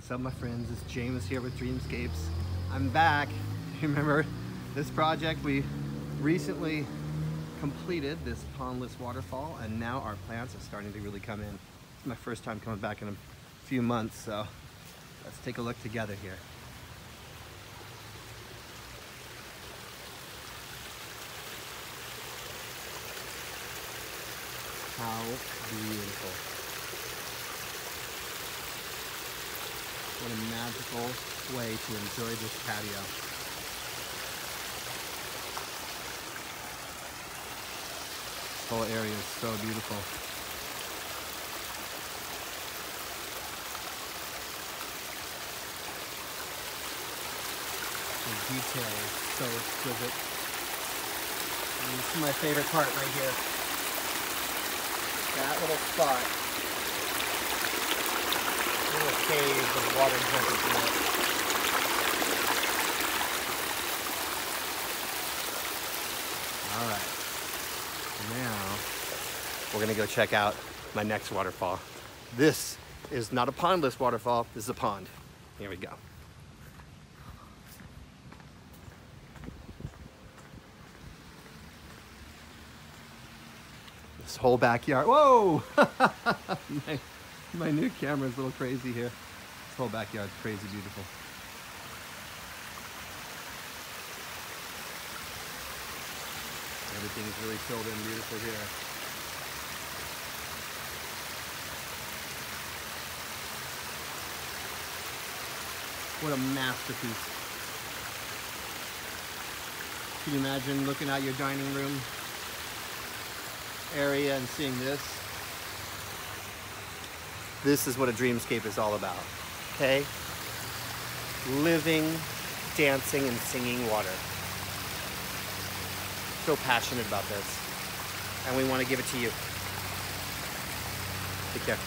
What's up, my friends? It's James here with Dreamscapes. I'm back. Remember this project? We recently completed this Pondless Waterfall, and now our plants are starting to really come in. It's my first time coming back in a few months, so let's take a look together here. How beautiful. What a magical way to enjoy this patio. This whole area is so beautiful. The detail is so exquisite. And this is my favorite part right here. That little spot. Little caves of water dripping through it. Alright, now we're gonna go check out my next waterfall. This is not a pondless waterfall, this is a pond. Here we go. This whole backyard, whoa! My new camera is a little crazy here. This whole backyard's crazy beautiful. Everything's really filled in beautiful here. What a masterpiece. Can you imagine looking out your dining room area and seeing this? This is what a dreamscape is all about, okay? Living, dancing, and singing water. So passionate about this, and we want to give it to you. Take care.